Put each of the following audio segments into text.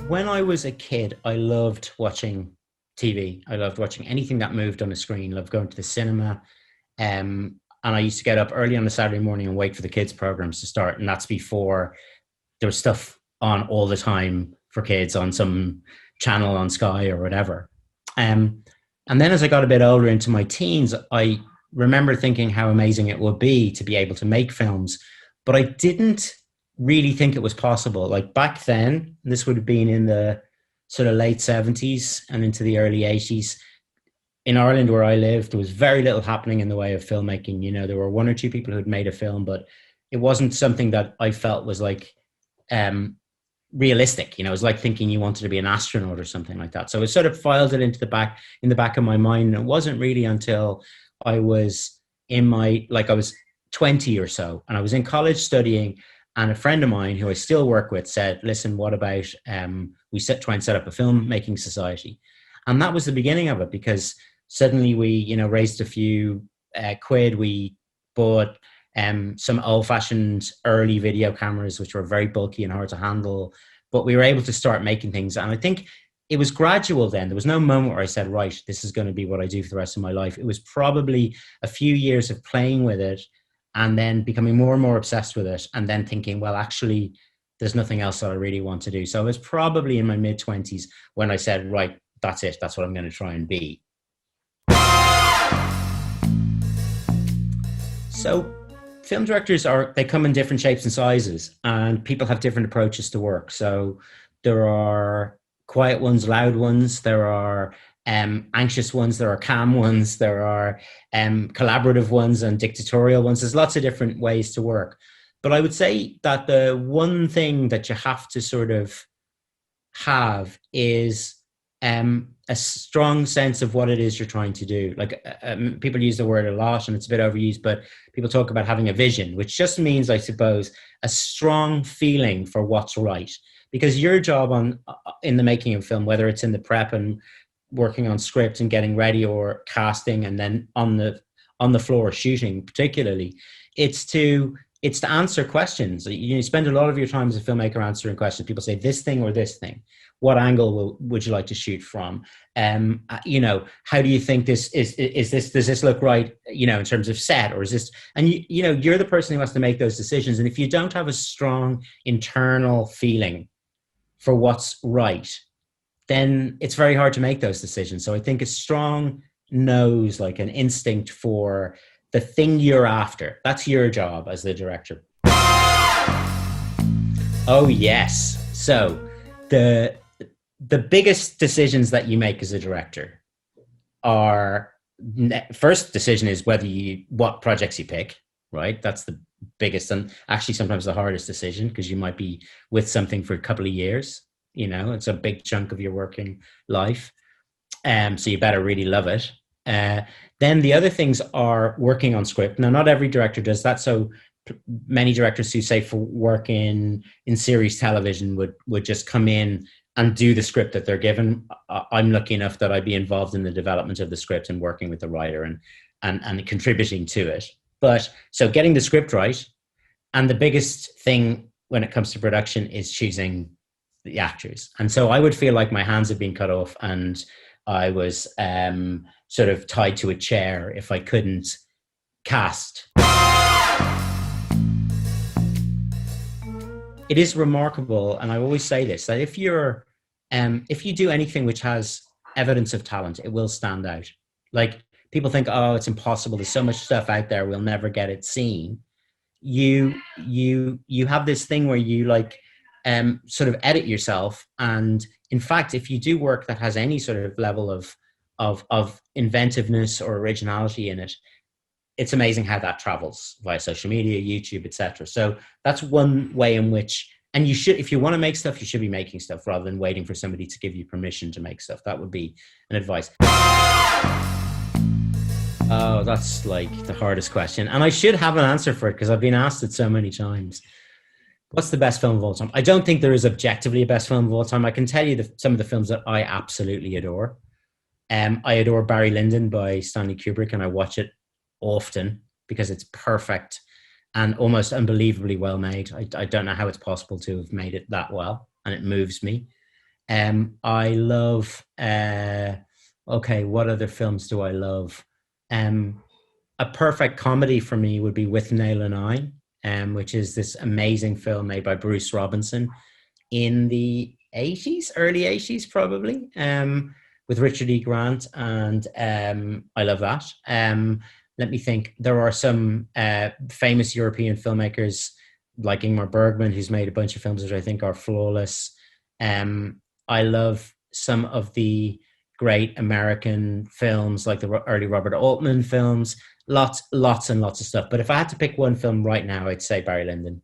When I was a kid, I loved watching TV. I loved watching anything that moved on a screen. Loved going to the cinema. And I used to get up early on a Saturday morning and wait for the kids' programs to start. And that's before there was stuff on all the time for kids on some channel on Sky or whatever. Um, and then as I got a bit older into my teens, I remember thinking how amazing it would be to be able to make films, but I didn't really think it was possible. Like back then, this would have been in the sort of late 70s and into the early 80s. In Ireland, where I lived, there was very little happening in the way of filmmaking. You know, there were one or two people who had made a film, but it wasn't something that I felt was like um, realistic. You know, it was like thinking you wanted to be an astronaut or something like that. So it sort of filed it into the back in the back of my mind. And it wasn't really until I was in my I was 20 or so, and I was in college studying. And a friend of mine who I still work with said, "Listen, what about try and set up a filmmaking society?" And that was the beginning of it, because suddenly we, raised a few quid. We bought some old-fashioned early video cameras, which were very bulky and hard to handle. But we were able to start making things. And I think it was gradual then. There was no moment where I said, right, this is going to be what I do for the rest of my life. It was probably a few years of playing with it and then becoming more and more obsessed with it, and then thinking, well, actually, there's nothing else that I really want to do. So I was probably in my mid-20s when I said, right, that's it. That's what I'm going to try and be. So film directors they come in different shapes and sizes, and people have different approaches to work. So there are quiet ones, loud ones. There are anxious ones. There are calm ones. There are collaborative ones and dictatorial ones. There's lots of different ways to work. But I would say that the one thing that you have to sort of have is a strong sense of what it is you're trying to do. Like people use the word a lot and it's a bit overused, but people talk about having a vision, which just means, I suppose, a strong feeling for what's right. Because your job in the making of film, whether it's in the prep and working on script and getting ready, or casting, and then on the floor shooting, particularly, it's to answer questions. You spend a lot of your time as a filmmaker answering questions. People say this thing or this thing. What angle would you like to shoot from? How do you think this is this, does this look right, in terms of set, or is this, and you're the person who has to make those decisions. And if you don't have a strong internal feeling for what's right, then it's very hard to make those decisions. So I think a strong nose, like an instinct for the thing you're after, that's your job as the director. Oh yes. So the biggest decisions that you make as a director are, first decision is what projects you pick, right? That's the biggest, and actually sometimes the hardest decision, because you might be with something for a couple of years. It's a big chunk of your working life. So you better really love it. Then the other things are working on script. Now, not every director does that. So many directors who say for work in series television would just come in and do the script that they're given. I'm lucky enough that I'd be involved in the development of the script and working with the writer and contributing to it. But so getting the script right, and the biggest thing when it comes to production is choosing the actors. And so I would feel like my hands had been cut off and I was sort of tied to a chair if I couldn't cast. It is remarkable, and I always say this, that if you do anything which has evidence of talent, it will stand out. Like, people think, oh, it's impossible, there's so much stuff out there, we'll never get it seen. You have this thing where you sort of edit yourself and in fact, if you do work that has any sort of level of inventiveness or originality in it, it's amazing how that travels via social media, YouTube, etc. So that's one way in which, and you should, if you want to make stuff, you should be making stuff rather than waiting for somebody to give you permission to make stuff. That would be an advice. Oh, that's like the hardest question. And I should have an answer for it because I've been asked it so many times. What's the best film of all time? I don't think there is objectively a best film of all time. I can tell you some of the films that I absolutely adore. I adore Barry Lyndon by Stanley Kubrick, and I watch it often because it's perfect and almost unbelievably well made. I don't know how it's possible to have made it that well, and it moves me. I love, okay, what other films do I love? A perfect comedy for me would be With Nail and I, which is this amazing film made by Bruce Robinson in the 80s, early 80s probably, with Richard E. Grant, and I love that. Let me think. There are some famous European filmmakers like Ingmar Bergman, who's made a bunch of films which I think are flawless. I love some of the great American films, like the early Robert Altman films. Lots and lots of stuff. But if I had to pick one film right now, I'd say Barry Lyndon.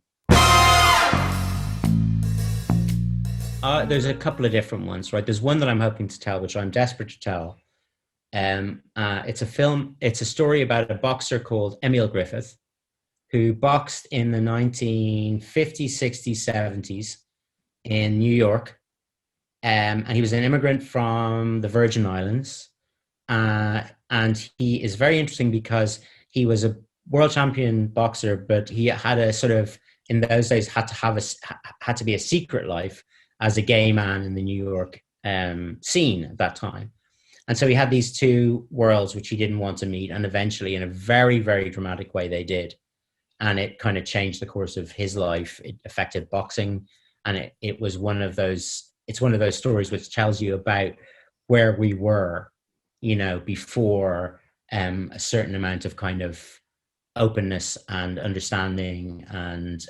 There's a couple of different ones, right? There's one that I'm hoping to tell, which I'm desperate to tell. It's a film. It's a story about a boxer called Emil Griffith, who boxed in the 1950s, 60s, 70s in New York. And he was an immigrant from the Virgin Islands. And he is very interesting because he was a world champion boxer, but he had a sort of, in those days, had to be a secret life as a gay man in the New York scene at that time. And so he had these two worlds which he didn't want to meet, and eventually, in a very, very dramatic way, they did. And it kind of changed the course of his life. It affected boxing, and it was one of those. It's one of those stories which tells you about where we were, before a certain amount of kind of openness and understanding and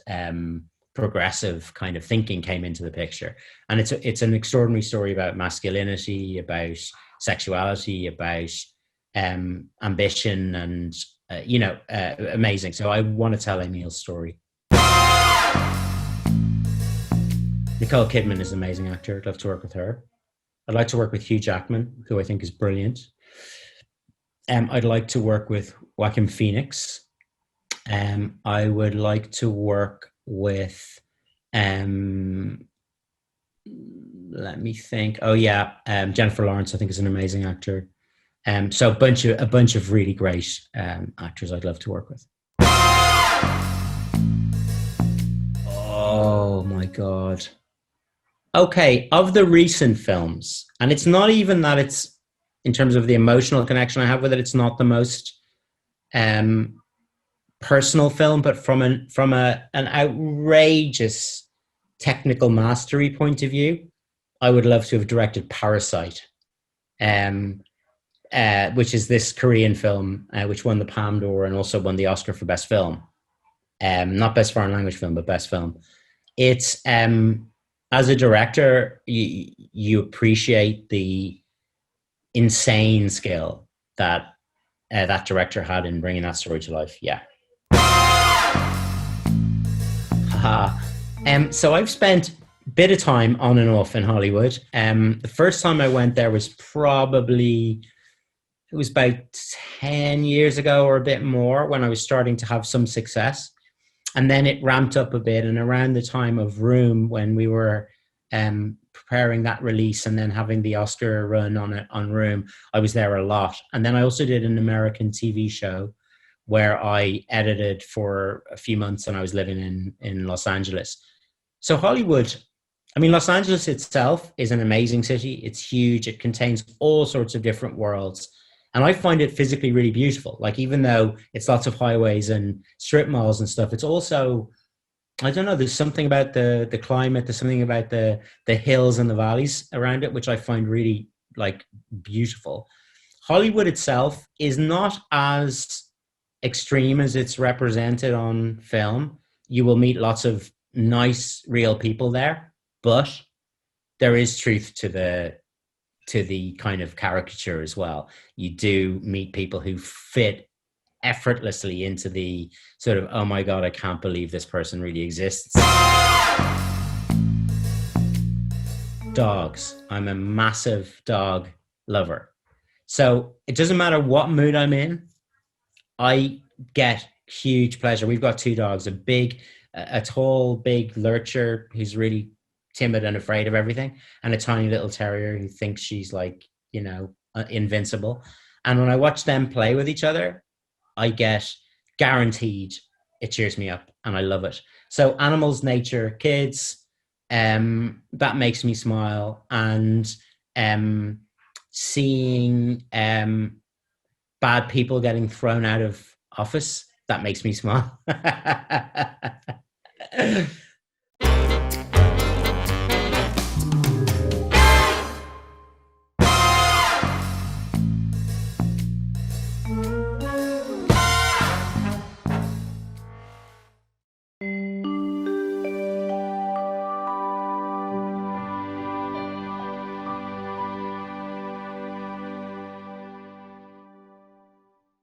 progressive kind of thinking came into the picture. And it's an extraordinary story about masculinity, about sexuality, about ambition, and amazing. So I want to tell Emil's story. Nicole Kidman is an amazing actor. I'd love to work with her. I'd like to work with Hugh Jackman, who I think is brilliant. I'd like to work with Joaquin Phoenix. I would like to work with, let me think. Oh yeah, Jennifer Lawrence, I think, is an amazing actor. So a bunch of really great actors I'd love to work with. Oh my God. Okay, of the recent films, and it's not even that it's, in terms of the emotional connection I have with it, it's not the most personal film, but from an outrageous technical mastery point of view, I would love to have directed Parasite, which is this Korean film which won the Palme d'Or and also won the Oscar for Best Film. Not Best Foreign Language Film, but Best Film. It's as a director, you appreciate the insane skill that that director had in bringing that story to life. Yeah. So I've spent a bit of time on and off in Hollywood. The first time I went there was probably, it was about 10 years ago or a bit more, when I was starting to have some success. And then it ramped up a bit, and around the time of Room, when we were preparing that release and then having the Oscar run on Room, I was there a lot. And then I also did an American TV show where I edited for a few months, and I was living in Los Angeles. So Hollywood, I mean, Los Angeles itself is an amazing city. It's huge. It contains all sorts of different worlds. And I find it physically really beautiful. Like, even though it's lots of highways and strip malls and stuff, it's also, I don't know, there's something about the climate, there's something about the hills and the valleys around it, which I find really, like, beautiful. Hollywood itself is not as extreme as it's represented on film. You will meet lots of nice, real people there, but there is truth to the kind of caricature as well. You do meet people who fit effortlessly into the sort of, oh my God, I can't believe this person really exists. Dogs. I'm a massive dog lover. So it doesn't matter what mood I'm in, I get huge pleasure. We've got two dogs, a tall, big lurcher who's really timid and afraid of everything, and a tiny little terrier who thinks she's like, invincible. And when I watch them play with each other, I get guaranteed it cheers me up and I love it. So animals, nature, kids, that makes me smile. And seeing bad people getting thrown out of office, that makes me smile.